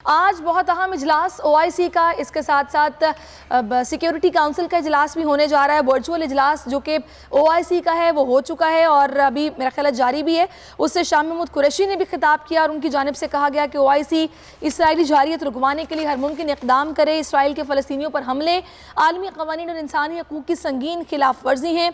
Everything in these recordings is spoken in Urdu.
آج بہت اہم اجلاس OIC کا، اس کے ساتھ ساتھ سیکیورٹی کاؤنسل کا اجلاس بھی ہونے جا رہا ہے۔ ورچوئل اجلاس جو کہ OIC کا ہے وہ ہو چکا ہے اور ابھی میرا خیال ہے جاری بھی ہے۔ اس سے شاہ محمود قریشی نے بھی خطاب کیا اور ان کی جانب سے کہا گیا کہ OIC اسرائیلی جارحیت رکوانے کے لیے ہر ممکن اقدام کرے۔ اسرائیل کے فلسطینیوں پر حملے عالمی قوانین اور انسانی حقوق کی سنگین خلاف ورزی ہیں۔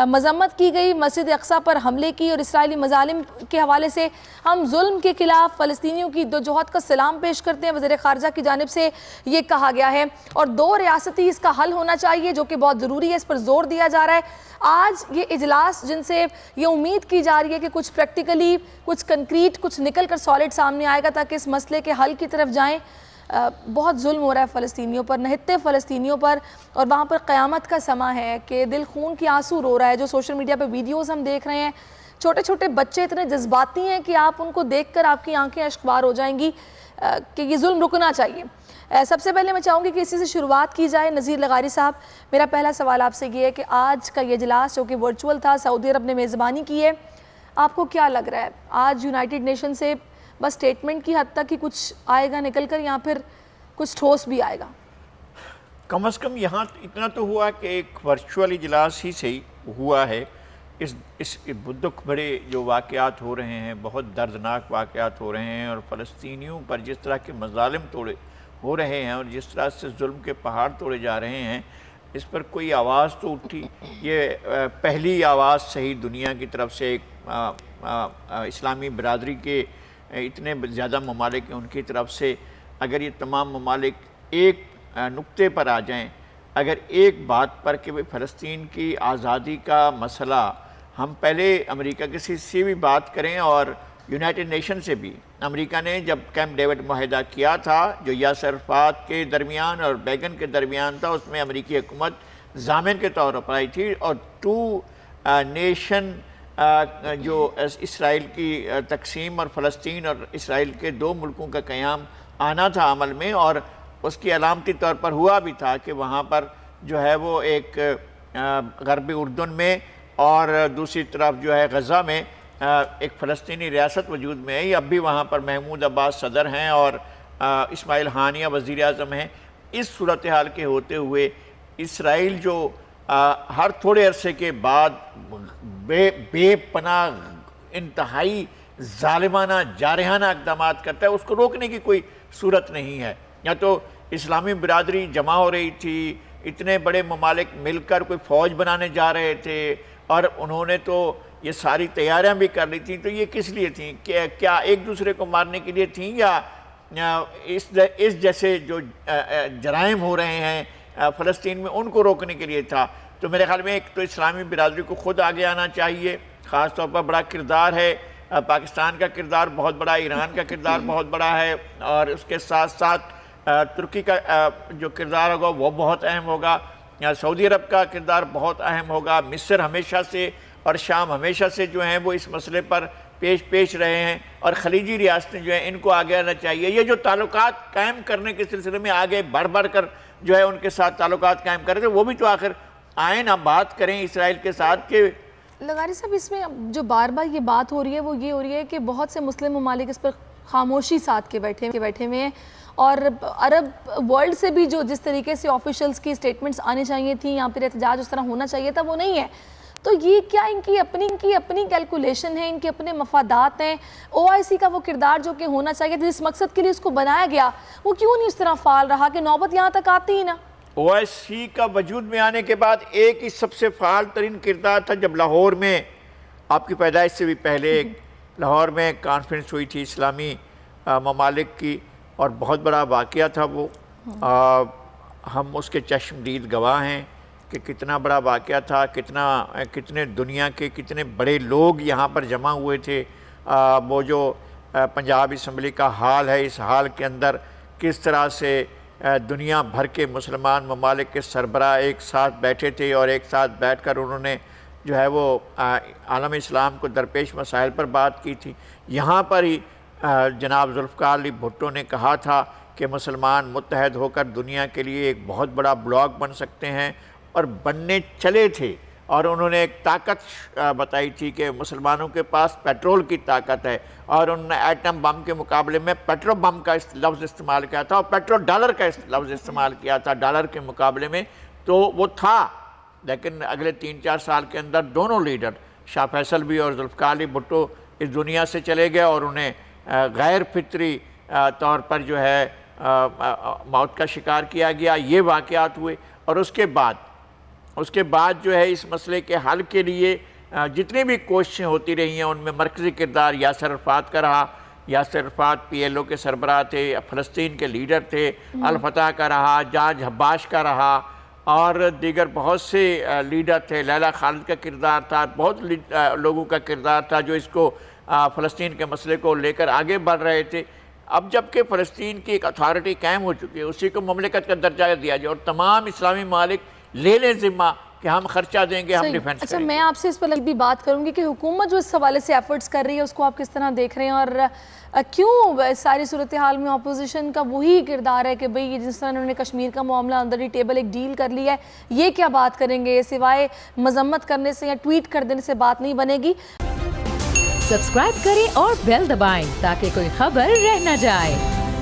مذمت کی گئی مسجد اقصیٰ پر حملے کی اور اسرائیلی مظالم کے حوالے سے ہم ظلم کے خلاف فلسطینیوں کی جدوجہد کا سلام پیش کرتے ہیں۔ وزیر خارجہ کی جانب سے یہ کہا گیا ہے اور دو ریاستی اس کا حل ہونا چاہیے جو کہ بہت ضروری ہے، اس پر زور دیا جا رہا ہے۔ آج یہ اجلاس جن سے یہ امید کی جا رہی ہے کہ کچھ پریکٹیکلی، کچھ کنکریٹ، کچھ نکل کر سالڈ سامنے آئے گا تاکہ اس مسئلے کے حل کی طرف جائیں۔ بہت ظلم ہو رہا ہے فلسطینیوں پر، نہتے فلسطینیوں پر، اور وہاں پر قیامت کا سماں ہے کہ دل خون کی آنسو رو رہا ہے۔ جو سوشل میڈیا پہ ویڈیوز ہم دیکھ رہے ہیں، چھوٹے چھوٹے بچے اتنے جذباتی ہیں کہ آپ ان کو دیکھ کر آپ کی آنکھیں اشکبار ہو جائیں گی کہ یہ ظلم رکنا چاہیے۔ سب سے پہلے میں چاہوں گی کہ اسی سے شروعات کی جائے۔ نذیر لغاری صاحب، میرا پہلا سوال آپ سے یہ ہے کہ آج کا یہ اجلاس جو کہ ورچوئل تھا، سعودی عرب نے میزبانی کی ہے، آپ کو کیا لگ رہا ہے؟ آج یونائٹڈ نیشن سے بس سٹیٹمنٹ کی حد تک ہی کچھ آئے گا نکل کر، یا پھر کچھ ٹھوس بھی آئے گا؟ کم از کم یہاں اتنا تو ہوا کہ ایک ورچوئل اجلاس ہی سے ہوا ہے۔ اس دکھ بھرے جو واقعات ہو رہے ہیں، بہت دردناک واقعات ہو رہے ہیں، اور فلسطینیوں پر جس طرح کے مظالم ہو رہے ہیں اور جس طرح سے ظلم کے پہاڑ توڑے جا رہے ہیں، اس پر کوئی آواز تو اٹھی۔ یہ پہلی آواز صحیح دنیا کی طرف سے ایک اسلامی برادری کے اتنے زیادہ ممالک ہیں ان کی طرف سے، اگر یہ تمام ممالک ایک نقطے پر آ جائیں، اگر ایک بات پر کہ فلسطین کی آزادی کا مسئلہ ہم پہلے امریکہ کے سے بھی بات کریں اور یونائٹڈ نیشن سے بھی۔ امریکہ نے جب کیمپ ڈیوڈ معاہدہ کیا تھا جو یاسر عرفات کے درمیان اور بیگن کے درمیان تھا، اس میں امریکی حکومت ضامن کے طور پر آئی تھی، اور ٹو نیشن جو اسرائیل کی تقسیم اور فلسطین اور اسرائیل کے دو ملکوں کا قیام آنا تھا عمل میں، اور اس کی علامتی طور پر ہوا بھی تھا کہ وہاں پر جو ہے وہ ایک غربی اردن میں اور دوسری طرف جو ہے غزہ میں ایک فلسطینی ریاست وجود میں ہے۔ اب بھی وہاں پر محمود عباس صدر ہیں اور اسماعیل ہانیہ وزیر اعظم ہیں۔ اس صورتحال کے ہوتے ہوئے اسرائیل جو ہر تھوڑے عرصے کے بعد بے پناہ انتہائی ظالمانہ جارحانہ اقدامات کرتا ہے، اس کو روکنے کی کوئی صورت نہیں ہے۔ یا تو اسلامی برادری جمع ہو رہی تھی، اتنے بڑے ممالک مل کر کوئی فوج بنانے جا رہے تھے، اور انہوں نے تو یہ ساری تیاریاں بھی کر لی تھیں، تو یہ کس لیے تھیں؟ کیا ایک دوسرے کو مارنے کے لیے تھیں، یا اس جیسے جو جرائم ہو رہے ہیں فلسطین میں ان کو روکنے کے لیے تھا؟ تو میرے خیال میں ایک تو اسلامی برادری کو خود آگے آنا چاہیے، خاص طور پر بڑا کردار ہے پاکستان کا، کردار بہت بڑا، ایران کا کردار بہت بڑا ہے، اور اس کے ساتھ ساتھ ترکی کا جو کردار ہوگا وہ بہت اہم ہوگا، سعودی عرب کا کردار بہت اہم ہوگا، مصر ہمیشہ سے اور شام ہمیشہ سے جو ہیں وہ اس مسئلے پر پیش رہے ہیں، اور خلیجی ریاستیں جو ہیں ان کو آگے آنا چاہیے۔ یہ جو تعلقات قائم کرنے کے سلسلے میں آگے بڑھ کر جو ہے ان کے ساتھ تعلقات قائم کر رہے تھے، وہ بھی تو آخر آئیں نہ بات کریں اسرائیل کے ساتھ۔ کہ لغاری صاحب، اس میں جو بار بار یہ بات ہو رہی ہے وہ یہ ہو رہی ہے کہ بہت سے مسلم ممالک اس پر خاموشی ساتھ کے بیٹھے ہوئے ہیں، اور عرب ورلڈ سے بھی جو جس طریقے سے آفیشلز کی سٹیٹمنٹس آنی چاہیے تھیں یا پھر احتجاج اس طرح ہونا چاہیے تھا، وہ نہیں ہے۔ تو یہ کیا ان کی اپنی کیلکولیشن ہے، ان کے اپنے مفادات ہیں؟ OIC کا وہ کردار جو کہ ہونا چاہیے تھا، جس مقصد کے لیے اس کو بنایا گیا، وہ کیوں نہیں اس طرح فعال رہا کہ نوبت یہاں تک آتی ہی نا؟ OIC کا وجود میں آنے کے بعد ایک ہی سب سے فعال ترین کردار تھا جب لاہور میں، آپ کی پیدائش سے بھی پہلے، لاہور میں کانفرنس ہوئی تھی اسلامی ممالک کی، اور بہت بڑا واقعہ تھا وہ۔ ہم اس کے چشمدید گواہ ہیں کہ کتنا بڑا واقعہ تھا، کتنے دنیا کے کتنے بڑے لوگ یہاں پر جمع ہوئے تھے۔ وہ جو پنجاب اسمبلی کا حال ہے، اس حال کے اندر کس طرح سے دنیا بھر کے مسلمان ممالک کے سربراہ ایک ساتھ بیٹھے تھے، اور ایک ساتھ بیٹھ کر انہوں نے جو ہے وہ عالم اسلام کو درپیش مسائل پر بات کی تھی۔ یہاں پر ہی جناب ذوالفقار علی بھٹو نے کہا تھا کہ مسلمان متحد ہو کر دنیا کے لیے ایک بہت بڑا بلاک بن سکتے ہیں، اور بننے چلے تھے، اور انہوں نے ایک طاقت بتائی تھی کہ مسلمانوں کے پاس پیٹرول کی طاقت ہے، اور انہوں نے ایٹم بم کے مقابلے میں پیٹرو بم کا لفظ استعمال کیا تھا، اور پیٹرو ڈالر کا لفظ استعمال کیا تھا ڈالر کے مقابلے میں، تو وہ تھا۔ لیکن اگلے 3-4 سال کے اندر دونوں لیڈر شاہ فیصل بھی اور ذوالفقار علی بھٹو اس دنیا سے چلے گئے، اور انہیں غیر فطری طور پر جو ہے موت کا شکار کیا گیا۔ یہ واقعات ہوئے، اور اس کے بعد جو ہے اس مسئلے کے حل کے لیے جتنی بھی کوششیں ہوتی رہی ہیں ان میں مرکزی کردار یاسر عرفات کا رہا۔ Yasir Arafat P L O کے سربراہ تھے، فلسطین کے لیڈر تھے، الفتح کا رہا، جارج حباش کا رہا، اور دیگر بہت سے لیڈر تھے، لیلہ خالد کا کردار تھا، بہت لوگوں کا کردار تھا جو اس کو فلسطین کے مسئلے کو لے کر آگے بڑھ رہے تھے۔ اب جب کہ فلسطین کی ایک اتھارٹی قائم ہو چکی ہے، اسی کو مملکت کا درجہ دیا جائے اور تمام اسلامی ممالک لے لیں ذمہ کہ ہم خرچہ دیں گے، ہم ڈیفنس اچھا، کریں گے۔ میں آپ سے اس پر بھی بات کروں گی کہ حکومت جو اس حوالے سے ایفرٹس کر رہی ہے اس کو آپ کس طرح دیکھ رہے ہیں، اور کیوں ساری صورتحال میں اپوزیشن کا وہی کردار ہے کہ بھئی جس طرح انہوں نے کشمیر کا معاملہ اندر ہی ٹیبل ایک ڈیل کر لی ہے، یہ کیا بات کریں گے؟ سوائے مذمت کرنے سے یا ٹویٹ کر دینے سے بات نہیں بنے گی۔ سبسکرائب کریں اور بیل دبائیں تاکہ کوئی خبر رہ نہ جائے۔